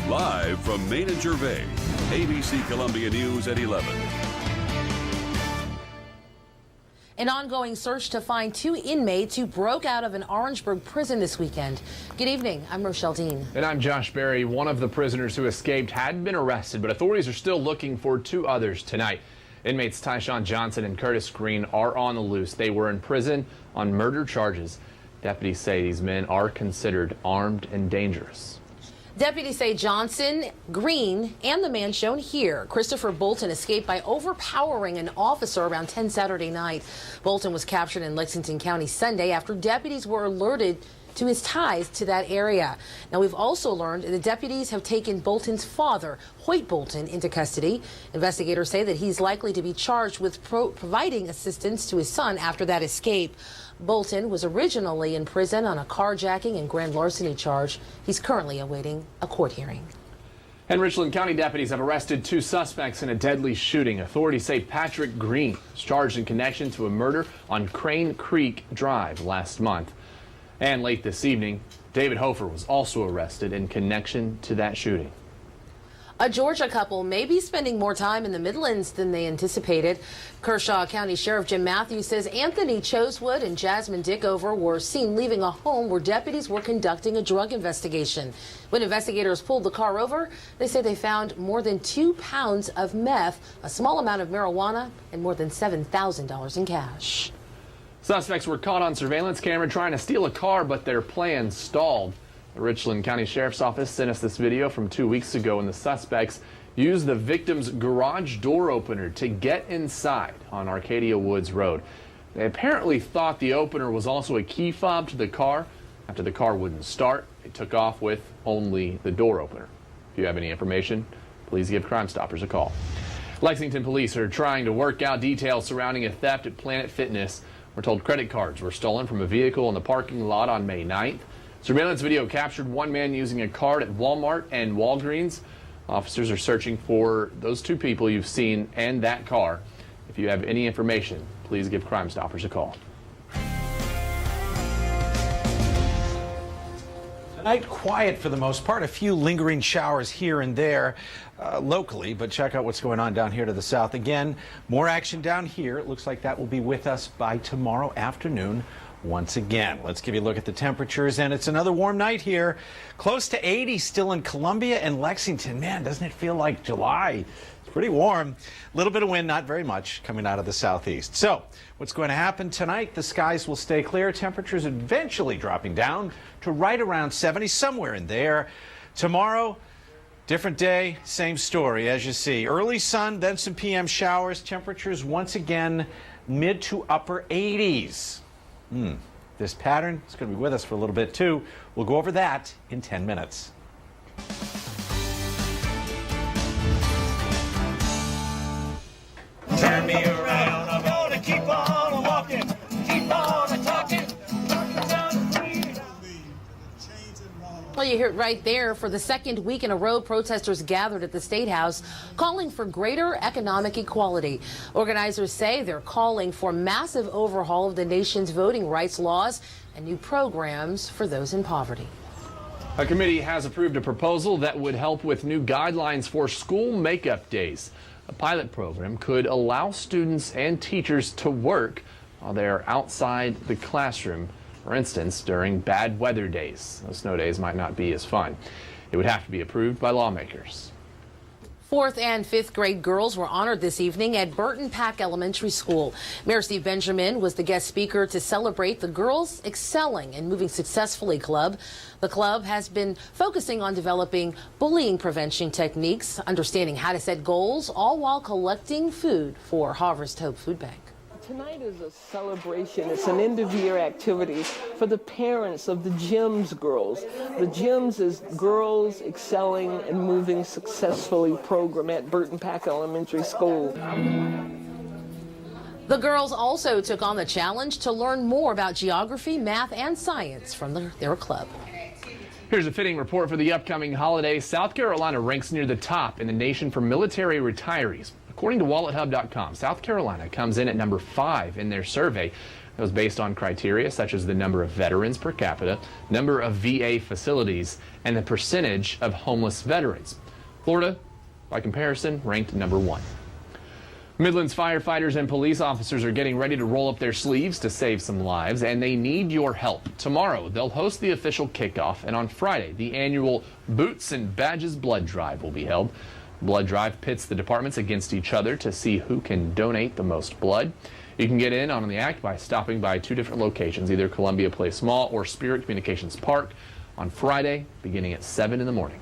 Live from Main and Gervais, ABC Columbia News at 11. An ongoing search to find two inmates who broke out of an Orangeburg prison this weekend. Good evening, I'm Rochelle Dean. And I'm Josh Berry. One of the prisoners who escaped had been arrested, but authorities are still looking for two others tonight. Inmates Tyshawn Johnson and Curtis Green are on the loose. They were in prison on murder charges. Deputies say these men are considered armed and dangerous. Deputies say Johnson, Green, and the man shown here, Christopher Bolton, escaped by overpowering an officer around 10 Saturday night. Bolton was captured in Lexington County Sunday after deputies were alerted to his ties to that area. Now, we've also learned the deputies have taken Bolton's father, Hoyt Bolton, into custody. Investigators say that he's likely to be charged with providing assistance to his son after that escape. Bolton was originally in prison on a carjacking and grand larceny charge. He's currently awaiting a court hearing. And Richland County deputies have arrested two suspects in a deadly shooting. Authorities say Patrick Green is charged in connection to a murder on Crane Creek Drive last month. And late this evening, David Hofer was also arrested in connection to that shooting. A Georgia couple may be spending more time in the Midlands than they anticipated. Kershaw County Sheriff Jim Matthews says Anthony Chosewood and Jasmine Dickover were seen leaving a home where deputies were conducting a drug investigation. When investigators pulled the car over, they say they found more than 2 pounds of meth, a small amount of marijuana, and more than $7,000 in cash. Suspects were caught on surveillance camera trying to steal a car, but their plans stalled. The Richland County Sheriff's Office sent us this video from 2 weeks ago when the suspects used the victim's garage door opener to get inside on Arcadia Woods Road. They apparently thought the opener was also a key fob to the car. After the car wouldn't start, they took off with only the door opener. If you have any information, please give Crime Stoppers a call. Lexington police are trying to work out details surrounding a theft at Planet Fitness. We're told credit cards were stolen from a vehicle in the parking lot on May 9th. Surveillance video captured one man using a card at Walmart and Walgreens. Officers are searching for those two people you've seen and that car. If you have any information, please give Crime Stoppers a call. Tonight, quiet for the most part. A few lingering showers here and there locally, but check out what's going on down here to the south. Again, more action down here. It looks like that will be with us by tomorrow afternoon. Once again, let's give you a look at the temperatures, and it's another warm night here. Close to 80 still in Columbia and Lexington. Man, doesn't it feel like July? It's pretty warm. A little bit of wind, not very much, coming out of the southeast. So, what's going to happen tonight? The skies will stay clear. Temperatures eventually dropping down to right around 70, somewhere in there. Tomorrow, different day, same story, as you see. Early sun, then some PM showers. Temperatures once again mid to upper 80s. This pattern is going to be with us for a little bit, too. We'll go over that in 10 minutes. Turn me around, I'm going to keep on walking, keep on talking. Well, you hear it right there. For the second week in a row, protesters gathered at the State House calling for greater economic equality. Organizers say they're calling for massive overhaul of the nation's voting rights laws and new programs for those in poverty. A committee has approved a proposal that would help with new guidelines for school makeup days. A pilot program could allow students and teachers to work while they are outside the classroom. For instance, during bad weather days. Those snow days might not be as fun. It would have to be approved by lawmakers. 4th and 5th grade girls were honored this evening at Burton Pack Elementary School. Mayor Steve Benjamin was the guest speaker to celebrate the Girls Excelling and Moving Successfully Club. The club has been focusing on developing bullying prevention techniques, understanding how to set goals, all while collecting food for Harvest Hope Food Bank. Tonight is a celebration. It's an end-of-year activity for the parents of the GEMS girls. The GEMS is Girls Excelling and Moving Successfully program at Burton Pack Elementary School. The girls also took on the challenge to learn more about geography, math, and science from their club. Here's a fitting report for the upcoming holiday. South Carolina ranks near the top in the nation for military retirees. According to WalletHub.com, South Carolina comes in at number 5 in their survey. It was based on criteria such as the number of veterans per capita, number of VA facilities, and the percentage of homeless veterans. Florida, by comparison, ranked number 1. Midland's firefighters and police officers are getting ready to roll up their sleeves to save some lives, and they need your help. Tomorrow, they'll host the official kickoff, and on Friday, the annual Boots and Badges Blood Drive will be held. Blood Drive pits the departments against each other to see who can donate the most blood. You can get in on the act by stopping by 2 different locations, either Columbia Place Mall or Spirit Communications Park on Friday, beginning at 7 in the morning.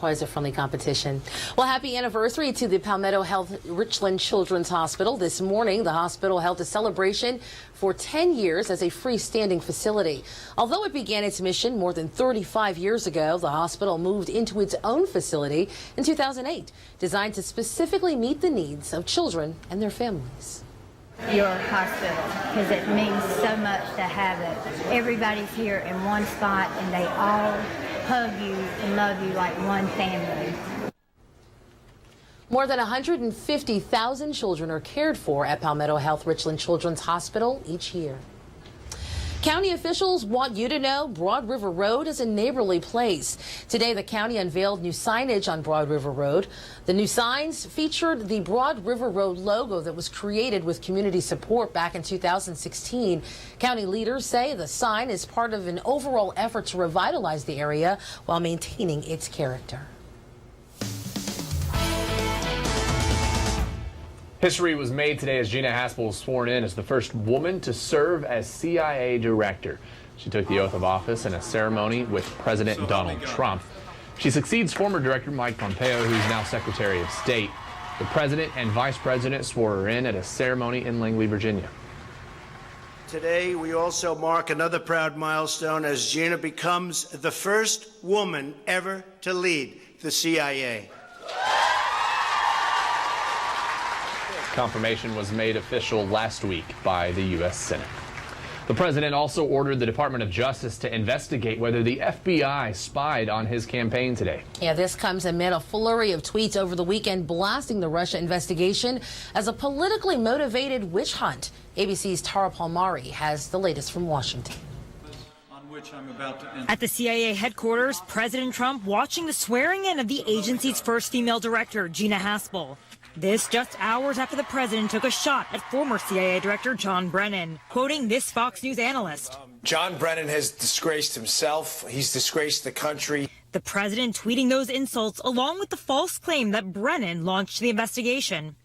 Always a friendly competition. Well, happy anniversary to the Palmetto Health Richland Children's Hospital. This morning, the hospital held a celebration for 10 years as a freestanding facility. Although it began its mission more than 35 years ago, the hospital moved into its own facility in 2008, designed to specifically meet the needs of children and their families. Your hospital, because it means so much to have it. Everybody's here in one spot and they all hug you and love you like one family. More than 150,000 children are cared for at Palmetto Health Richland Children's Hospital each year. County officials want you to know Broad River Road is a neighborly place. Today, the county unveiled new signage on Broad River Road. The new signs featured the Broad River Road logo that was created with community support back in 2016. County leaders say the sign is part of an overall effort to revitalize the area while maintaining its character. History was made today as Gina Haspel was sworn in as the first woman to serve as CIA director. She took the oath of office in a ceremony with President Donald Trump. She succeeds former Director Mike Pompeo, who's now Secretary of State. The president and vice president swore her in at a ceremony in Langley, Virginia. Today, we also mark another proud milestone as Gina becomes the first woman ever to lead the CIA. Confirmation was made official last week by the U.S. Senate. The president also ordered the Department of Justice to investigate whether the FBI spied on his campaign today. Yeah, this comes amid a flurry of tweets over the weekend blasting the Russia investigation as a politically motivated witch hunt. ABC's Tara Palmari has the latest from Washington. At the CIA headquarters, President Trump watching the swearing in of the agency's first female director, Gina Haspel. This just hours after the president took a shot at former CIA Director John Brennan, quoting this Fox News analyst. John Brennan has disgraced himself. He's disgraced the country. The president tweeting those insults along with the false claim that Brennan launched the investigation.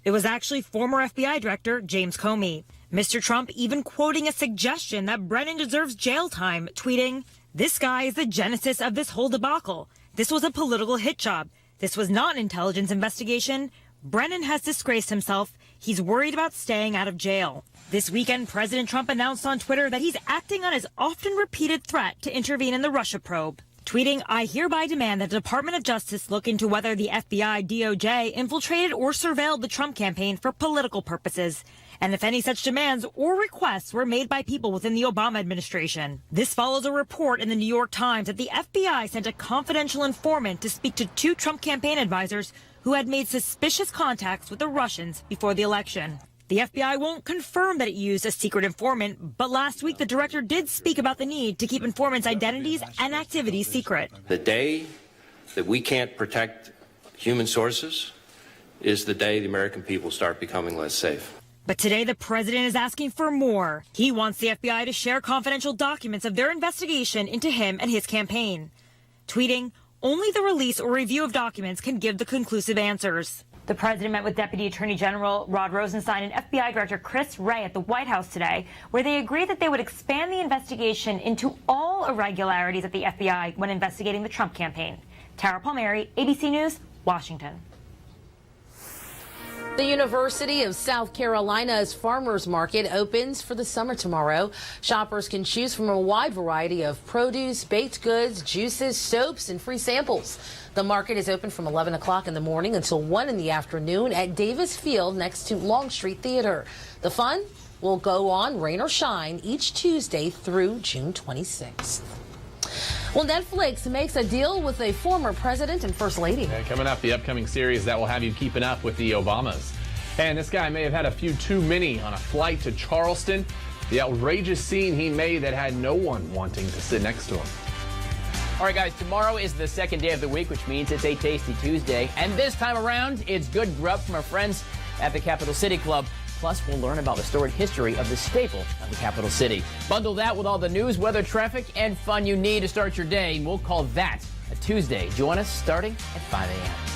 It was actually former FBI Director James Comey. Mr. Trump even quoting a suggestion that Brennan deserves jail time, tweeting, "This guy is the genesis of this whole debacle. This was a political hit job. This was not an intelligence investigation. Brennan has disgraced himself. He's worried about staying out of jail." This weekend, President Trump announced on Twitter that he's acting on his often repeated threat to intervene in the Russia probe. Tweeting, "I hereby demand that the Department of Justice look into whether the FBI DOJ infiltrated or surveilled the Trump campaign for political purposes, and if any such demands or requests were made by people within the Obama administration." This follows a report in the New York Times that the FBI sent a confidential informant to speak to 2 Trump campaign advisors who had made suspicious contacts with the Russians before the election. The FBI won't confirm that it used a secret informant, but last week the director did speak about the need to keep informants' identities and activities secret. The day that we can't protect human sources is the day the American people start becoming less safe. But today the president is asking for more. He wants the FBI to share confidential documents of their investigation into him and his campaign. Tweeting, "Only the release or review of documents can give the conclusive answers." The president met with Deputy Attorney General Rod Rosenstein and FBI Director Chris Wray at the White House today, where they agreed that they would expand the investigation into all irregularities at the FBI when investigating the Trump campaign. Tara Palmari, ABC News, Washington. The University of South Carolina's Farmers Market opens for the summer tomorrow. Shoppers can choose from a wide variety of produce, baked goods, juices, soaps, and free samples. The market is open from 11 o'clock in the morning until 1 in the afternoon at Davis Field next to Longstreet Theater. The fun will go on rain or shine each Tuesday through June 26th. Well, Netflix makes a deal with a former president and first lady. And coming up, the upcoming series that will have you keeping up with the Obamas. And this guy may have had a few too many on a flight to Charleston. the outrageous scene he made that had no one wanting to sit next to him. All right, guys, tomorrow is the second day of the week, which means it's a Tasty Tuesday. And this time around, it's good grub from our friends at the Capital City Club. Plus, we'll learn about the storied history of the staple of the capital city. Bundle that with all the news, weather, traffic, and fun you need to start your day. And we'll call that a Tuesday. Join us starting at 5 a.m.